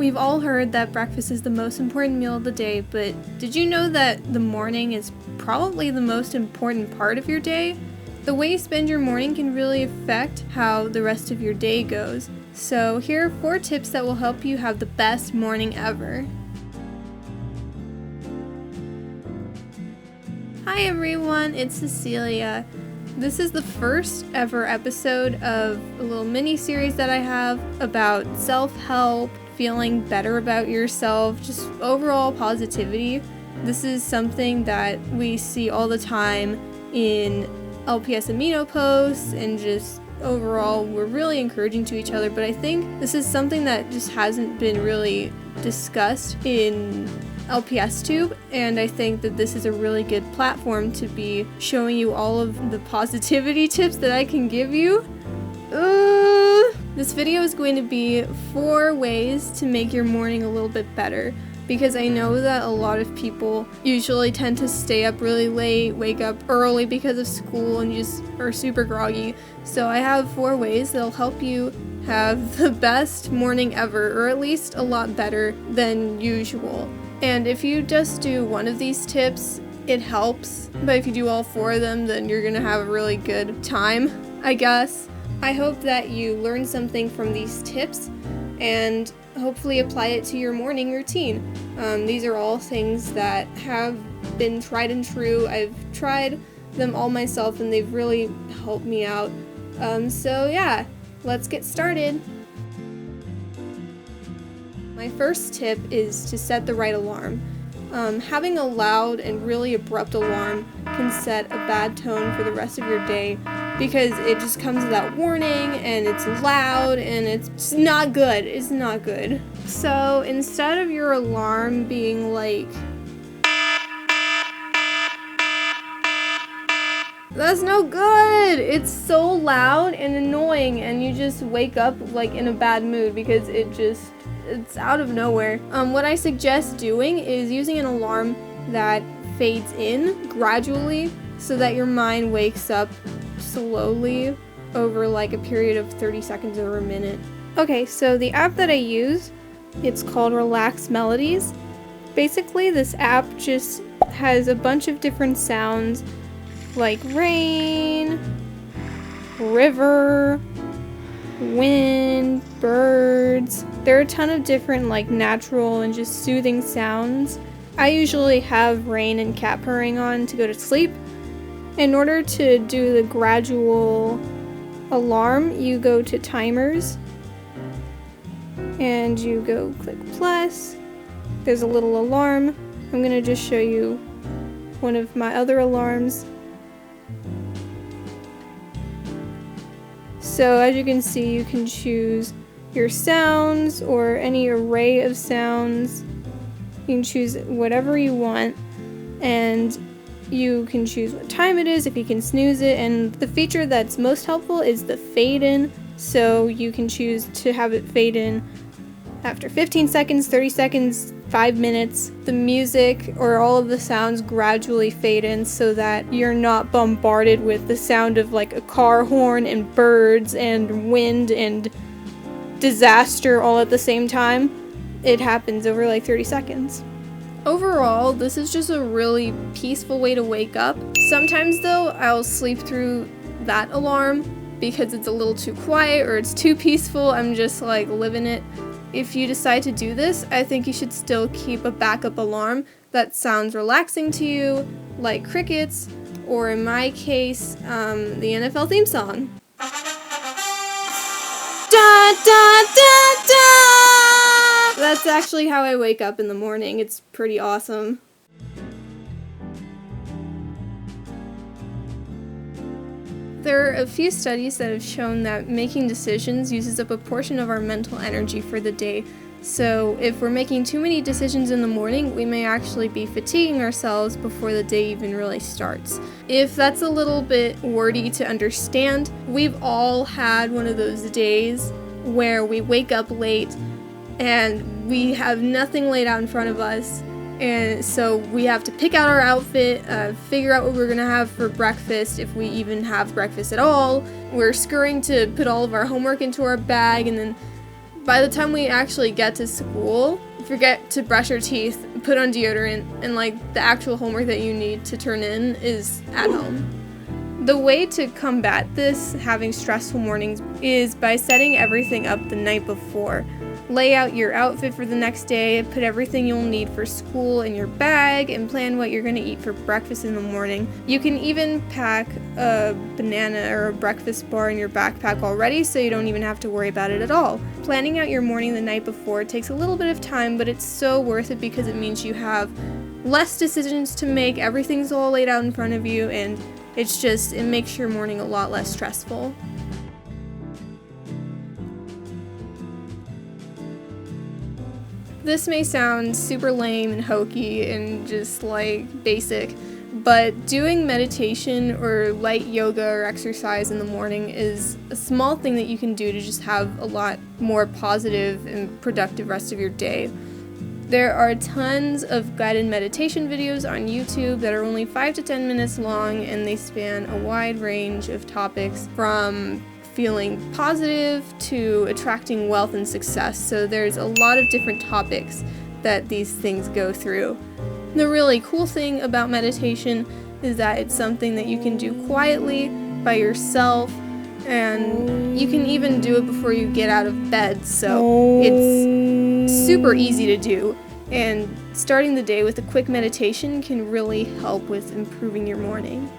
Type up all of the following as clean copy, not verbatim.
We've all heard that breakfast is the most important meal of the day, but did you know that the morning is probably the most important part of your day? The way you spend your morning can really affect how the rest of your day goes. So here are 4 tips that will help you have the best morning ever. Hi everyone, it's Cecilia. This is the first ever episode of a little mini-series that I have about self-help, feeling better about yourself, just overall positivity. This is something that we see all the time in LPS amino posts, and just overall we're really encouraging to each other, but I think this is something that just hasn't been really discussed in LPS tube, and I think that this is a really good platform to be showing you all of the positivity tips that I can give you. This video is going to be 4 ways to make your morning a little bit better, because I know that a lot of people usually tend to stay up really late, wake up early because of school, and just are super groggy. So I have 4 ways that'll help you have the best morning ever, or at least a lot better than usual. And if you just do one of these tips, it helps, but if you do all 4 of them, then you're gonna have a really good time, I guess. I hope that you learn something from these tips and hopefully apply it to your morning routine. These are all things that have been tried and true. I've tried them all myself and they've really helped me out. So yeah, let's get started. My first tip is to set the right alarm. Having a loud and really abrupt alarm can set a bad tone for the rest of your day, because it just comes without warning and it's loud and it's just not good. It's not good. So instead of your alarm being like, that's no good! It's so loud and annoying, and you just wake up like in a bad mood because it's out of nowhere. What I suggest doing is using an alarm that fades in gradually so that your mind wakes up slowly over like a period of 30 seconds or a minute. Okay, so the app that I use, it's called Relax Melodies. Basically, this app just has a bunch of different sounds like rain, river, wind, birds. There are a ton of different like natural and just soothing sounds. I usually have rain and cat purring on to go to sleep. In order to do the gradual alarm, you go to timers and you go click plus. There's a little alarm. I'm gonna just show you one of my other alarms. So as you can see, you can choose your sounds or any array of sounds. You can choose whatever you want, and you can choose what time it is, if you can snooze it, and the feature that's most helpful is the fade in. So you can choose to have it fade in after 15 seconds, 30 seconds, 5 minutes. The music or all of the sounds gradually fade in so that you're not bombarded with the sound of like a car horn and birds and wind and disaster all at the same time. It happens over like 30 seconds. Overall, this is just a really peaceful way to wake up. Sometimes though, I'll sleep through that alarm because it's a little too quiet or it's too peaceful. I'm just like living it. If you decide to do this, I think you should still keep a backup alarm that sounds relaxing to you, like crickets, or in my case, the NFL theme song. Da, da, da, da! That's actually how I wake up in the morning. It's pretty awesome. There are a few studies that have shown that making decisions uses up a portion of our mental energy for the day. So if we're making too many decisions in the morning, we may actually be fatiguing ourselves before the day even really starts. If that's a little bit wordy to understand, we've all had one of those days where we wake up late and we have nothing laid out in front of us, and so we have to pick out our outfit, figure out what we're gonna have for breakfast, if we even have breakfast at all. We're scurrying to put all of our homework into our bag, and then by the time we actually get to school, forget to brush your teeth, put on deodorant, and like the actual homework that you need to turn in is at home. The way to combat this, having stressful mornings, is by setting everything up the night before. Lay out your outfit for the next day, put everything you'll need for school in your bag, and plan what you're going to eat for breakfast in the morning. You can even pack a banana or a breakfast bar in your backpack already, so you don't even have to worry about it at all. Planning out your morning the night before takes a little bit of time, but it's so worth it because it means you have less decisions to make, everything's all laid out in front of you, and it makes your morning a lot less stressful. This may sound super lame and hokey and just like basic, but doing meditation or light yoga or exercise in the morning is a small thing that you can do to just have a lot more positive and productive rest of your day. There are tons of guided meditation videos on YouTube that are only 5 to 10 minutes long, and they span a wide range of topics from feeling positive to attracting wealth and success. So there's a lot of different topics that these things go through. The really cool thing about meditation is that it's something that you can do quietly by yourself, and you can even do it before you get out of bed, so it's super easy to do. And starting the day with a quick meditation can really help with improving your morning.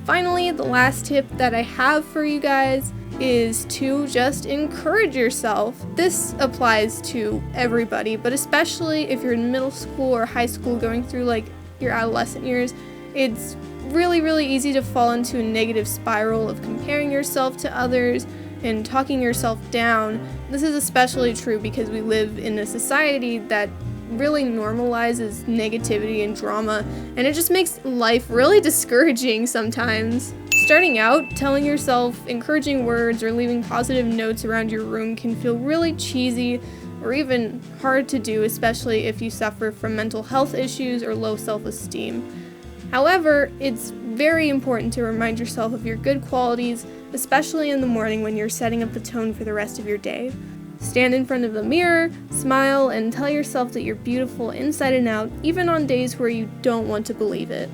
Finally, the last tip that I have for you guys is to just encourage yourself. This applies to everybody, but especially if you're in middle school or high school going through like your adolescent years, it's really easy to fall into a negative spiral of comparing yourself to others and talking yourself down. This is especially true because we live in a society that really normalizes negativity and drama, and it just makes life really discouraging sometimes. Starting out, telling yourself encouraging words or leaving positive notes around your room can feel really cheesy or even hard to do, especially if you suffer from mental health issues or low self-esteem. However, it's very important to remind yourself of your good qualities, especially in the morning when you're setting up the tone for the rest of your day. Stand in front of the mirror, smile, and tell yourself that you're beautiful inside and out, even on days where you don't want to believe it.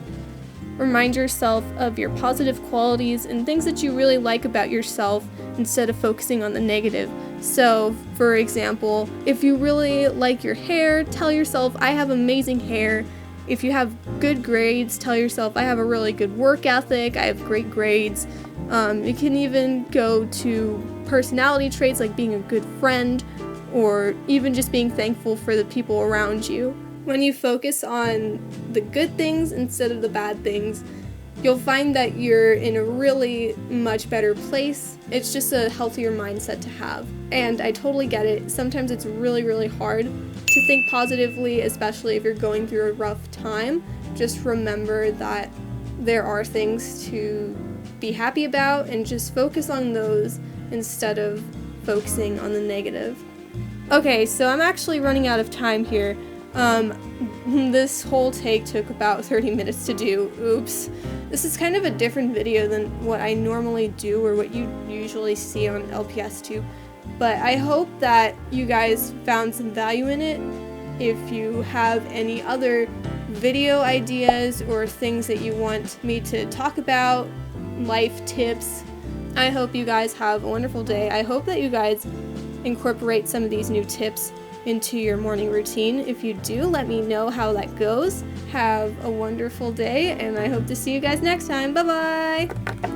Remind yourself of your positive qualities and things that you really like about yourself instead of focusing on the negative. So, for example, if you really like your hair, tell yourself, I have amazing hair. If you have good grades, tell yourself, I have a really good work ethic, I have great grades. You can even go to personality traits like being a good friend or even just being thankful for the people around you. When you focus on the good things instead of the bad things, you'll find that you're in a really much better place. It's just a healthier mindset to have. And I totally get it. Sometimes it's really hard to think positively, especially if you're going through a rough time. Just remember that there are things to be happy about and just focus on those instead of focusing on the negative. Okay, so I'm actually running out of time here. This whole take took about 30 minutes to do. Oops. This is kind of a different video than what I normally do or what you usually see on LPS tube. But I hope that you guys found some value in it. If you have any other video ideas or things that you want me to talk about, life tips, I hope you guys have a wonderful day. I hope that you guys incorporate some of these new tips into your morning routine. If you do, let me know how that goes. Have a wonderful day, and I hope to see you guys next time. Bye-bye!